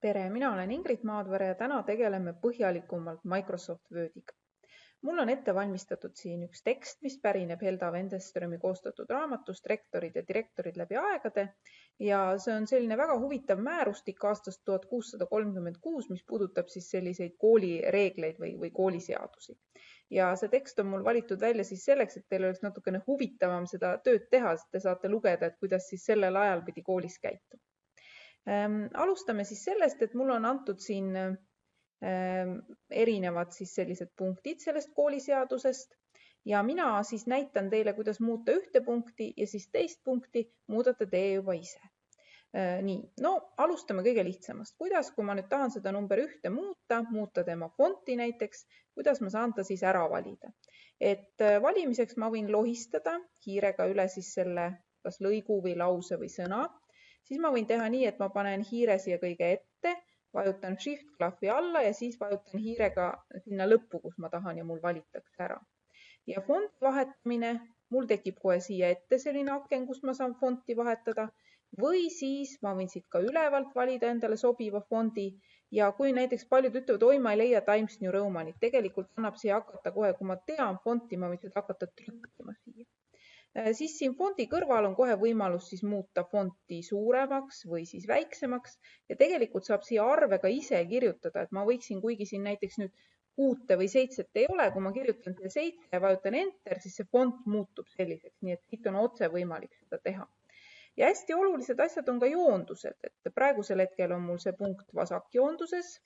tere, mina olen Ingrid Maadvere ja täna tegeleme põhjalikumalt Microsoft Wordiga. Mul on ette valmistatud siin üks tekst, mis pärineb Helda Wendeströmi koostatud raamatust Rektorid ja direktorid läbi aegade ja see on selline väga huvitav määrustik aastast 1636, mis puudutab siis selliseid koolireegleid või kooliseadusi. Ja see tekst on mul valitud välja siis selleks, et teil oleks natukene huvitavam seda tööd teha, sest te saate lugeda, et kuidas siis sellel ajal pidi koolis käituma. Alustame siis sellest, et mul on antud siin erinevad siis sellised punktid sellest kooliseadusest ja mina siis näitan teile, kuidas muuta ühte punkti ja siis teist punkti muudate teie juba ise. Nii, no alustame kõige lihtsamast. Kuidas, kui ma nüüd tahan seda number 1 muuta tema fonti näiteks, kuidas ma saan ta siis ära valida? Et valimiseks ma võin lohistada hiirega üle siis selle kas lõigu või lause või sõna. Siis ma võin teha nii, et ma panen hiire siia kõige ette, vajutan Shift-klahvi alla ja siis vajutan hiirega sinna lõppu, kus ma tahan ja mul valitakse ära. Ja fonti vahetamine, mul tekib kohe siia ette selline aken, kus ma saan fonti vahetada või siis ma võin siit ka ülevalt valida endale sobiva fondi ja kui näiteks paljud ütlevad, oi, ma ei leia Times New Romanit, tegelikult annab siia hakata kohe, kui ma tean fonti, ma võin seda hakata trükkima siia. Siis siin fondi kõrval on kohe võimalus siis muuta fonti suuremaks või siis väiksemaks ja tegelikult saab siia arve ka ise kirjutada, et ma võiksin, kuigi siin näiteks nüüd 6 või 7 ei ole, kui ma kirjutan 7 ja vajutan enter, siis see font muutub selliseks, nii et siit on otse võimalik seda teha. Ja hästi olulised asjad on ka joondused, et praegusel hetkel on mul see punkt vasakjoonduses.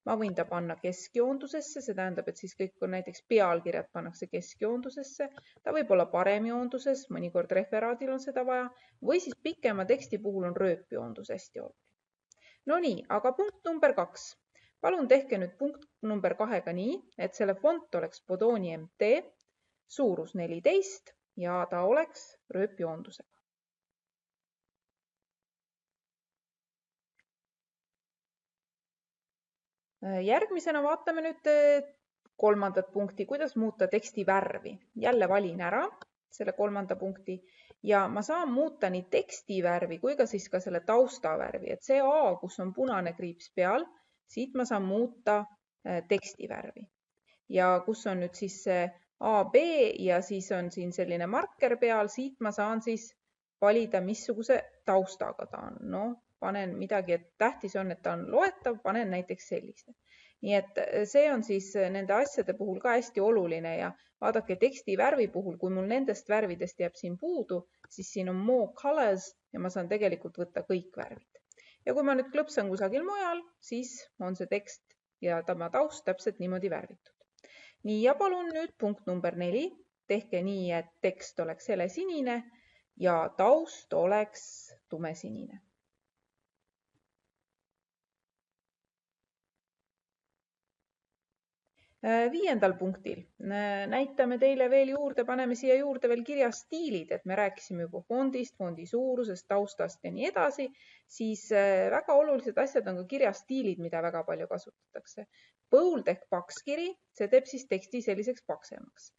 Ma võin ta panna keskjoondusesse, see tähendab, et siis kõik on näiteks pealkirjad pannakse keskjoondusesse. Ta võib olla paremjoonduses, mõnikord referaadil on seda vaja, või siis pikema teksti puhul on rööpjoondus hästi oluline. No nii, aga punkt number 2. Palun tehke nüüd punkt number 2-ga nii, et selle font oleks Bodoni MT, suurus 14 ja ta oleks rööpjoondusega. Järgmisena vaatame nüüd 3. punkti, kuidas muuta teksti värvi. Jälle valin ära selle 3. punkti ja ma saan muuta nii teksti värvi kui ka siis ka selle tausta värvi. Et see A, kus on punane kriips peal, siit ma saan muuta teksti värvi. Ja kus on nüüd siis see AB ja siis on siin selline marker peal, siit ma saan siis valida, missuguse taustaga ta on. No, panen midagi, et tähtis on, et ta on loetav, panen näiteks sellise. Nii et see on siis nende asjade puhul ka hästi oluline ja vaadake teksti värvi puhul, kui mul nendest värvidest jääb siin puudu, siis siin on more colors ja ma saan tegelikult võtta kõik värvid. Ja kui ma nüüd klõpsan kusagil mujal, siis on see tekst ja tema taust täpselt niimoodi värvitud. Nii ja palun nüüd punkt number 4. Tehke nii, et tekst oleks helesinine ja taust oleks tumesinine. 5. punktil näitame teile veel juurde, paneme siia juurde veel kirjas stiilid, et me rääkisime juba fondist, fondi suurusest, taustast ja nii edasi, siis väga olulised asjad on ka kirjas stiilid, mida väga palju kasutatakse. Bold ehk pakskiri, see teeb siis teksti selliseks paksemaks.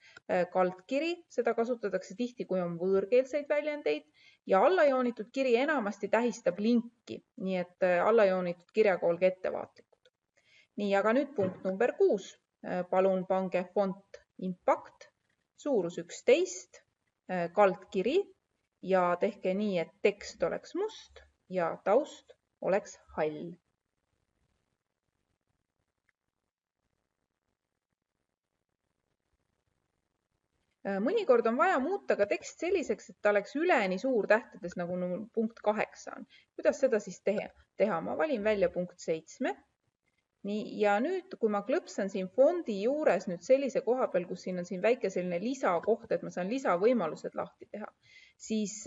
Kaldkiri, seda kasutatakse tihti, kui on võõrkeelseid väljendeid ja allajoonitud kiri enamasti tähistab linki, nii et allajoonitud kirjaga olge ettevaatlikud. Nii, aga nüüd punkt number 6. Palun pange font Impact, suurus 11, kaldkiri ja tehke nii, et tekst oleks must ja taust oleks hall. Mõnikord on vaja muuta ka tekst selliseks, et ta oleks üleni suurtähtedes, nagu punkt 8 on. Kuidas seda siis teha? Ma valin välja punkt 7. Nii, ja nüüd, kui ma klõpsan siin fondi juures nüüd sellise koha peal, kus siin on siin väike selline lisakoht, et ma saan lisavõimalused lahti teha, siis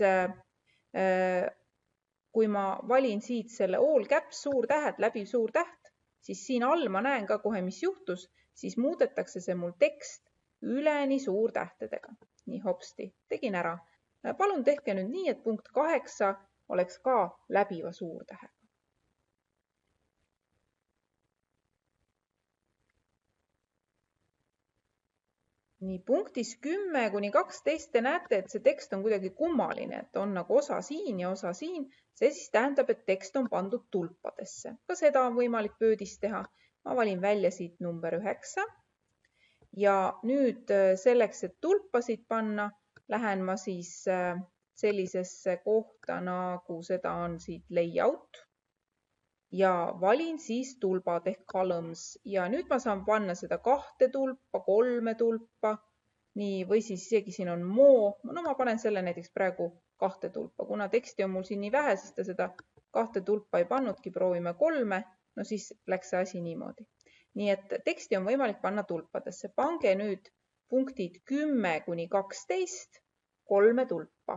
kui ma valin siit selle all caps suurtähed, läbiv suurtäht, siis siin all ma näen ka kohe, mis juhtus, siis muudetakse see mul tekst üleni suurtähtedega. Nii hopsti, tegin ära. Palun tehke nüüd nii, et punkt 8 oleks ka läbiva suurtähega. nii, punktis 10–12 te näete, et see tekst on kuidagi kummaline, et on nagu osa siin ja osa siin. See siis tähendab, et tekst on pandud tulpadesse. Ka seda on võimalik Wordis teha. Ma valin välja siit number 9. Ja nüüd selleks, et tulpasid panna, lähen ma siis sellisesse kohta, nagu seda on siit layout. Ja valin siis tulbad ehk columns ja nüüd ma saan panna seda 2 tulpa, 3 tulpa, nii, või siis isegi siin on more. No ma panen selle näiteks praegu 2 tulpa. Kuna teksti on mul siin nii vähe, siis ta seda 2 tulpa ei pannudki, proovime 3. No siis läks see asi niimoodi. Nii et teksti on võimalik panna tulpadesse. Pange nüüd punktid 10–12 3 tulpa.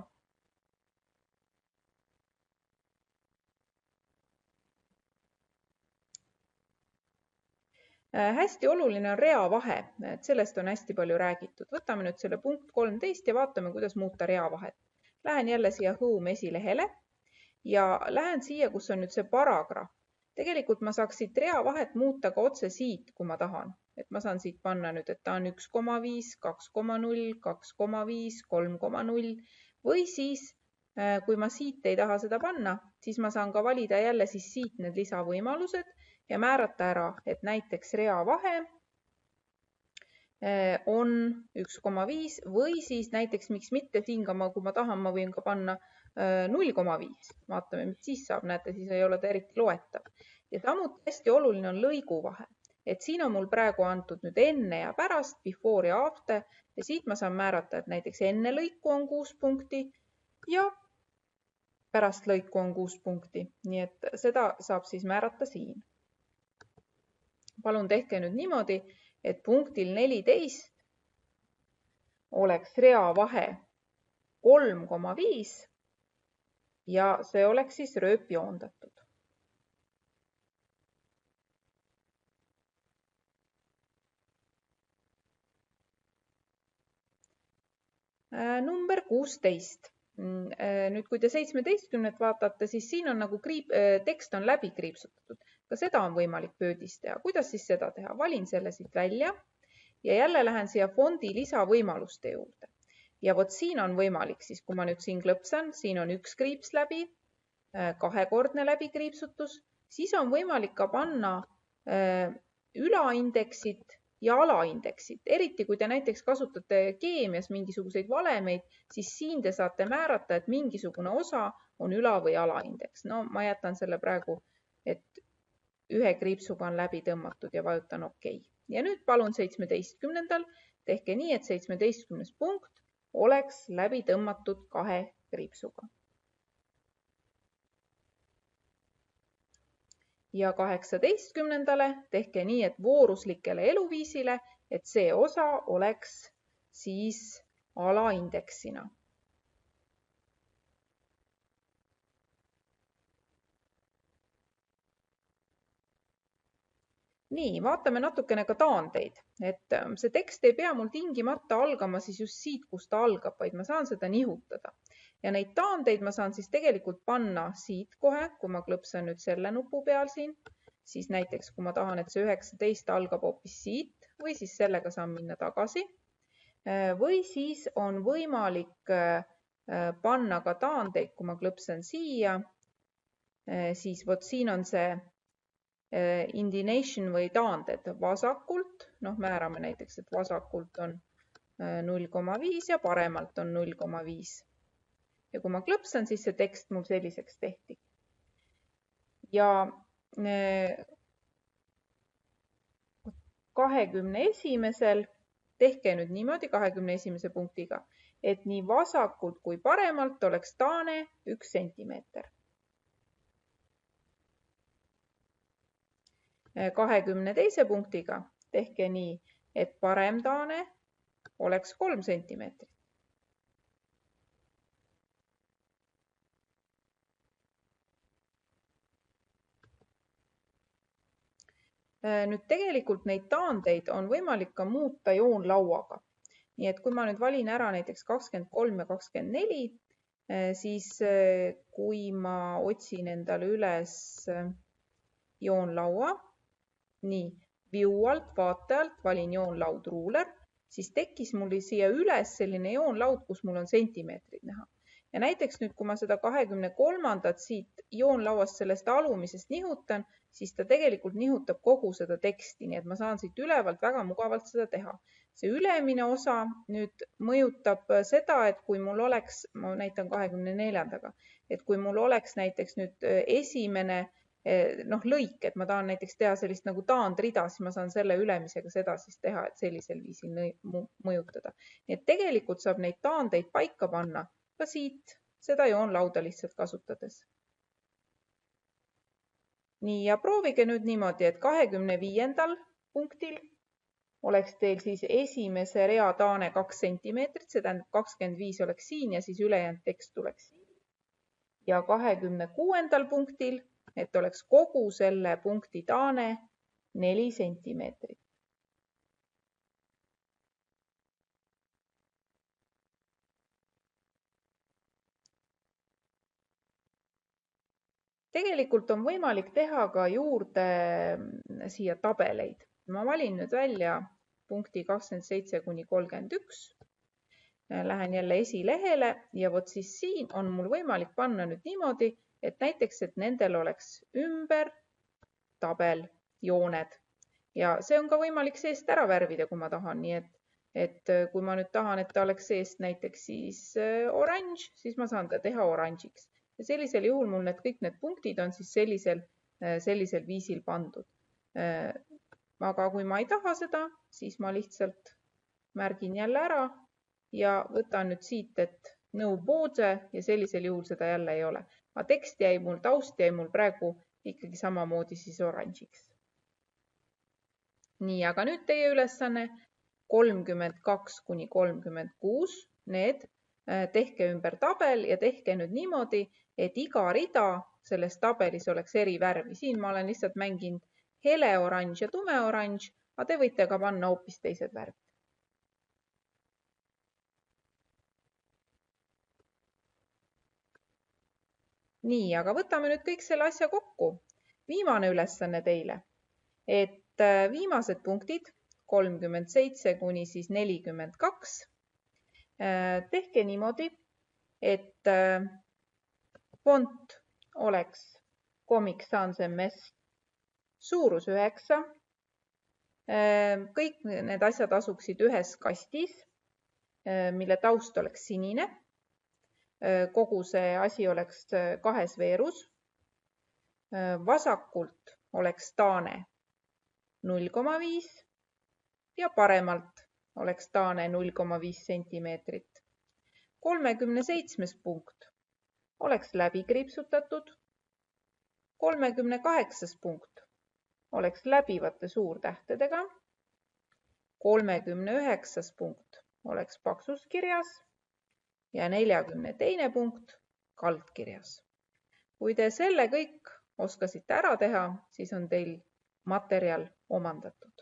Hästi oluline on reavahe, et sellest on hästi palju räägitud. Võtame nüüd selle punkt 13 ja vaatame, kuidas muuta reavahet. Lähen jälle siia Home esilehele ja lähen siia, kus on nüüd see paragrahv. Tegelikult ma saaks siit reavahet muuta ka otse siit, kui ma tahan. Et ma saan siit panna nüüd, et ta on 1,5, 2,0, 2,5, 3,0 või siis, kui ma siit ei taha seda panna, siis ma saan ka valida jälle siis siit need lisavõimalused ja määrata ära, et näiteks reavahe on 1,5 või siis näiteks miks mitte siin ka kui ma tahan, ma võin ka panna 0,5. Vaatame, mis siis saab. Näete, siis ei ole ta eriti loetav. Ja samuti hästi oluline on lõiguvahe. Et siin on mul praegu antud nüüd enne ja pärast, before ja after. Ja siit ma saan määrata, et näiteks enne lõiku on 6 punkti ja pärast lõiku on 6 punkti. Nii et seda saab siis määrata siin. Palun tehke nüüd niimoodi, et punktil 14 oleks reavahe 3,5 ja see oleks siis rööpjoondatud. Number 16. Nüüd, kui te 17 vaatate, siis siin on nagu tekst on läbi kriipsutatud. Ka seda on võimalik Wordis teha. Kuidas siis seda teha? Valin selle siit välja ja jälle lähen siia fondi lisavõimaluste juurde. Ja vot siin on võimalik, siis kui ma nüüd siin klõpsan, siin on 1 kriips läbi, 2-kordne läbikriipsutus, siis on võimalik ka panna ülaindeksit ja alaindeksit. Eriti kui te näiteks kasutate keemias mingisuguseid valemeid, siis siin te saate määrata, et mingisugune osa on üla- või alaindeks. No ma jätan selle praegu, et 1 kriipsuga on läbi tõmmatud ja vajutan OK. Ja nüüd palun 17. Tehke nii, et 17. punkt oleks läbi tõmmatud 2 kriipsuga. Ja 18. tehke nii, et vooruslikele eluviisile, et see osa oleks siis alaindeksina. Nii, vaatame natukene ka taandeid, et see tekst ei pea mul tingimata algama siis just siit, kus ta algab, vaid ma saan seda nihutada. Ja neid taandeid ma saan siis tegelikult panna siit kohe, kui ma klõpsan nüüd selle nupu peal siin, siis näiteks kui ma tahan, et see 19 algab hoopis siit või siis sellega saan minna tagasi. Või siis on võimalik panna ka taandeid, kui ma klõpsan siia, siis vot siin on see indination või taanded vasakult, määrame näiteks, et vasakult on 0,5 ja paremalt on 0,5. Ja kui ma klõpsan, siis see tekst mul selliseks tehti. Ja 21. tehke nüüd niimoodi 21. punktiga, et nii vasakult kui paremalt oleks taane 1 sentimeeter. 22. punktiga tehke nii, et parem taane oleks 3 sentimeetrit. Nüüd tegelikult neid taandeid on võimalik ka muuta joonlauaga. Nii et kui ma nüüd valin ära näiteks 23 ja 24, siis kui ma otsin endale üles joonlaua, nii, view alt, vaate alt, valin joonlaud ruuler siis tekkis mul siia üles selline joonlaud, kus mul on sentimeetrid näha. Ja näiteks nüüd, kui ma seda 23. siit joonlauast sellest alumisest nihutan, siis ta tegelikult nihutab kogu seda teksti, nii et ma saan siit ülevalt väga mugavalt seda teha. See ülemine osa nüüd mõjutab seda, et kui mul oleks, ma näitan 24-ga, et kui mul oleks näiteks nüüd esimene lõik, et ma tahan näiteks teha sellist nagu taandrida, siis ma saan selle ülemisega seda siis teha, et sellisel viisil mõjutada. Nii et tegelikult saab neid taandeid paika panna ka siit seda joonlauda lihtsalt kasutades. Nii, ja proovige nüüd niimoodi, et 25. punktil oleks teil siis esimese rea taane 2 sentimeetrit, see tähendab 25 oleks siin ja siis ülejäänud tekst tuleks siin. Ja 26. punktil, et oleks kogu selle punkti taane 4 sentimeetrit. Tegelikult on võimalik teha ka juurde siia tabeleid. Ma valin nüüd välja punkti 27 kuni 31. Lähen jälle esilehele ja vot siis siin on mul võimalik panna nüüd niimoodi, et näiteks, et nendel oleks ümber tabel jooned. Ja see on ka võimalik seest ära värvida, kui ma tahan. Nii et kui ma nüüd tahan, et ta oleks seest näiteks siis oranž, siis ma saan ta teha oranžiks. Ja sellisel juhul mul kõik need punktid on siis sellisel viisil pandud. Aga kui ma ei taha seda, siis ma lihtsalt märgin jälle ära ja võtan nüüd siit, et no border ja sellisel juhul seda jälle ei ole. Aga tekst jäi mul, taust jäi mul praegu ikkagi samamoodi siis oranžiks. Nii, aga nüüd teie ülesanne 32 kuni 36, need tehke ümber tabel ja tehke nüüd niimoodi, et iga rida selles tabelis oleks eri värvi. Siin ma olen lihtsalt mänginud hele oranž ja tume oranž, aga te võite ka panna hoopis teised värvid. Nii, aga võtame nüüd kõik selle asja kokku. Viimane ülesanne teile, et viimased punktid 37 kuni siis 42 tehke niimoodi, et font oleks Comic Sans MS suurus 9. Kõik need asjad asuksid ühes kastis, mille taust oleks sinine. Kogu see asi oleks 2 veerus. Vasakult oleks taane 0,5 ja paremalt oleks taane 0,5 sentimeetrit. 37. punkt oleks läbi kriipsutatud. 38. punkt oleks läbivate suurtähtedega. 39. punkt oleks paksus kirjas ja 42. punkt kaldkirjas. Kui te selle kõik oskasite ära teha, siis on teil materjal omandatud.